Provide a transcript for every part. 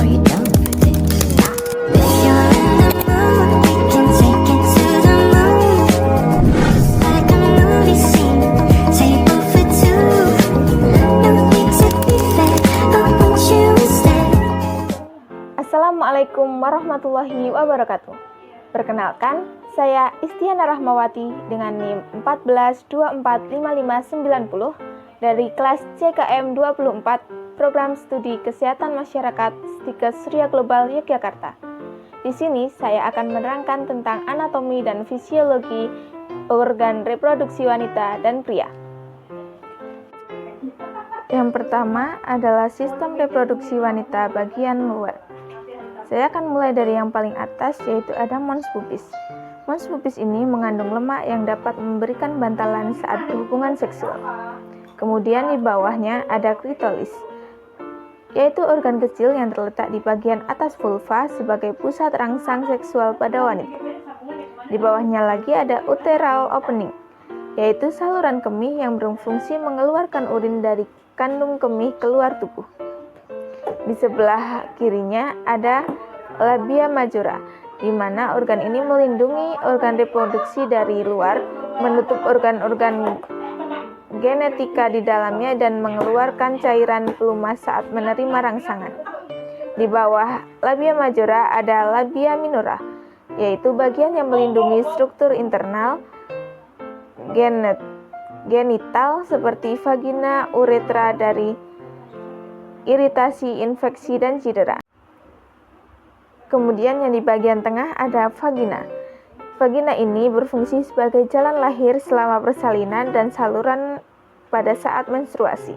you don't predict. If you're in the mood, we can take it to the moon. Just like a movie scene, table for two. No need to be there, I want you instead. Assalamualaikum warahmatullahi wabarakatuh. Perkenalkan, saya Istiana Rahmawati dengan NIM 14245590 dari kelas CKM 24 Program Studi Kesehatan Masyarakat Stikes Surya Global Yogyakarta. Di sini saya akan menerangkan tentang anatomi dan fisiologi organ reproduksi wanita dan pria. Yang pertama adalah sistem reproduksi wanita bagian luar. Saya akan mulai dari yang paling atas, yaitu ada mons pubis. Mons pubis ini mengandung lemak yang dapat memberikan bantalan saat berhubungan seksual. Kemudian di bawahnya ada klitoris, yaitu organ kecil yang terletak di bagian atas vulva sebagai pusat rangsang seksual pada wanita. Di bawahnya lagi ada uteral opening, yaitu saluran kemih yang berfungsi mengeluarkan urin dari kandung kemih keluar tubuh. Di sebelah kirinya ada labia majora, di mana organ ini melindungi organ reproduksi dari luar, menutup organ-organ genetika di dalamnya dan mengeluarkan cairan pelumas saat menerima rangsangan. Di bawah labia majora ada labia minora, yaitu bagian yang melindungi struktur internal genital seperti vagina, uretra dari iritasi, infeksi, dan cedera. Kemudian yang di bagian tengah ada vagina. Vagina ini berfungsi sebagai jalan lahir selama persalinan dan saluran pada saat menstruasi.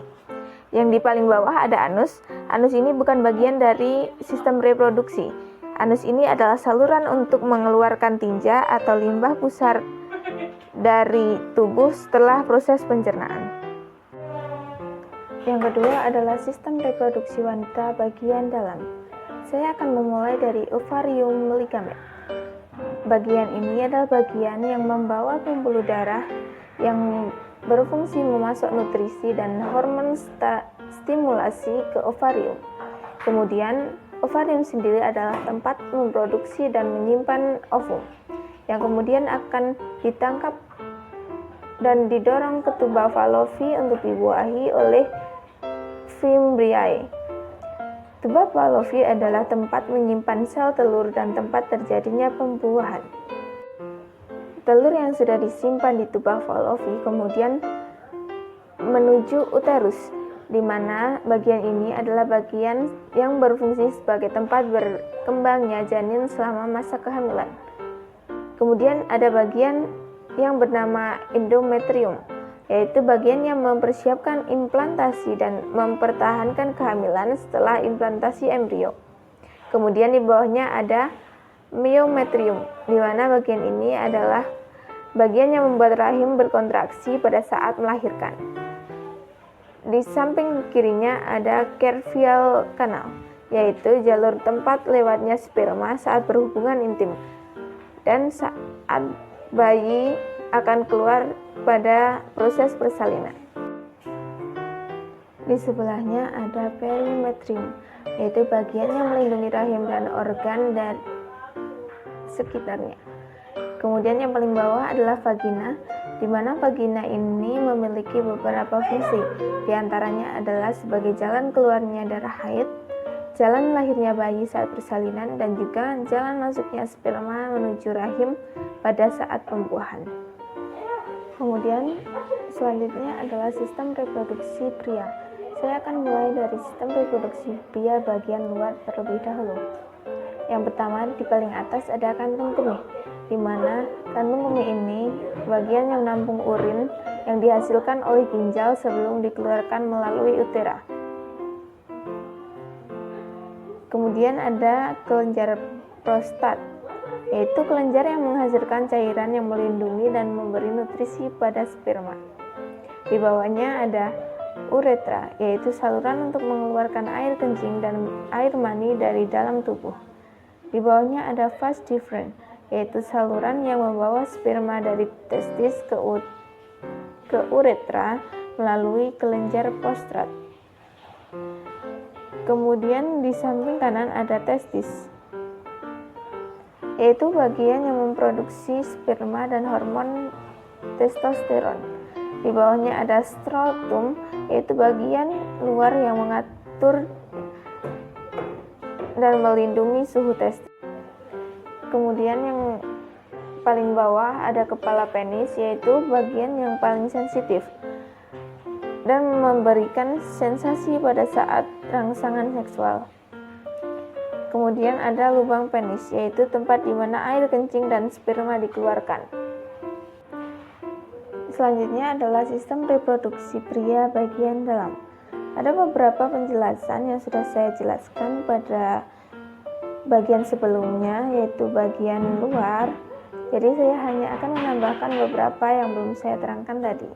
Yang di paling bawah ada anus. Anus ini bukan bagian dari sistem reproduksi. Anus ini adalah saluran untuk mengeluarkan tinja atau limbah pusar dari tubuh setelah proses pencernaan. Yang kedua adalah sistem reproduksi wanita bagian dalam. Saya akan memulai dari ovarium ligamen. Bagian ini adalah bagian yang membawa pembuluh darah yang berfungsi memasok nutrisi dan hormon stimulasi ke ovarium. Kemudian, ovarium sendiri adalah tempat memproduksi dan menyimpan ovum, yang kemudian akan ditangkap dan didorong ke tuba Fallopi untuk dibuahi oleh fimbriae. Tuba Fallopi adalah tempat menyimpan sel telur dan tempat terjadinya pembuahan. Telur yang sudah disimpan di tuba Fallopi kemudian menuju uterus, di mana bagian ini adalah bagian yang berfungsi sebagai tempat berkembangnya janin selama masa kehamilan. Kemudian ada bagian yang bernama endometrium, yaitu bagian yang mempersiapkan implantasi dan mempertahankan kehamilan setelah implantasi embrio. Kemudian di bawahnya ada myometrium, di mana bagian ini adalah bagian yang membuat rahim berkontraksi pada saat melahirkan. Di samping kirinya ada cervical canal, yaitu jalur tempat lewatnya sperma saat berhubungan intim dan saat bayi akan keluar pada proses persalinan. Di sebelahnya ada perimetrium, yaitu bagian yang melindungi rahim dan organ dan sekitarnya. Kemudian yang paling bawah adalah vagina, di mana vagina ini memiliki beberapa fungsi. Di antaranya adalah sebagai jalan keluarnya darah haid, jalan lahirnya bayi saat persalinan, dan juga jalan masuknya sperma menuju rahim pada saat pembuahan. Kemudian selanjutnya adalah sistem reproduksi pria. Saya akan mulai dari sistem reproduksi pria bagian luar terlebih dahulu. Yang pertama, di paling atas ada kantung kemih, di mana kantung kemih ini bagian yang menampung urin yang dihasilkan oleh ginjal sebelum dikeluarkan melalui utera. Kemudian ada kelenjar prostat, yaitu kelenjar yang menghasilkan cairan yang melindungi dan memberi nutrisi pada sperma. Di bawahnya ada uretra, yaitu saluran untuk mengeluarkan air kencing dan air mani dari dalam tubuh. Di bawahnya ada vas deferens, yaitu saluran yang membawa sperma dari testis ke uretra melalui kelenjar prostrat. Kemudian di samping kanan ada testis, yaitu bagian yang memproduksi sperma dan hormon testosteron. Di bawahnya ada scrotum, yaitu bagian luar yang mengatur dan melindungi suhu testis. Kemudian yang paling bawah ada kepala penis, yaitu bagian yang paling sensitif dan memberikan sensasi pada saat rangsangan seksual. Kemudian ada lubang penis, yaitu tempat di mana air kencing dan sperma dikeluarkan. Selanjutnya adalah sistem reproduksi pria bagian dalam. Ada beberapa penjelasan yang sudah saya jelaskan pada bagian sebelumnya, yaitu bagian luar. Jadi saya hanya akan menambahkan beberapa yang belum saya terangkan tadi.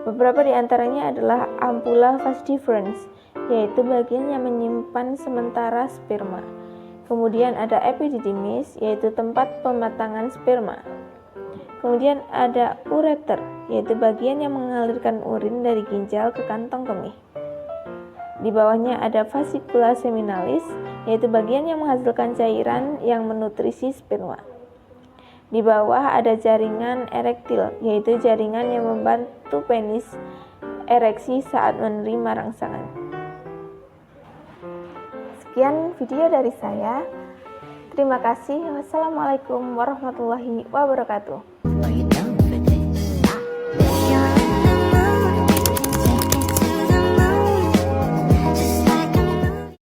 Beberapa di antaranya adalah ampulla vas deferens, yaitu bagian yang menyimpan sementara sperma. Kemudian ada epididymis, yaitu tempat pematangan sperma. Kemudian ada ureter, yaitu bagian yang mengalirkan urin dari ginjal ke kantong kemih. Di bawahnya ada fascicula seminalis, yaitu bagian yang menghasilkan cairan yang menutrisi sperma. Di bawah ada jaringan erektil, yaitu jaringan yang membantu penis ereksi saat menerima rangsangan. Sekian video dari saya. Terima kasih. Wassalamualaikum warahmatullahi wabarakatuh.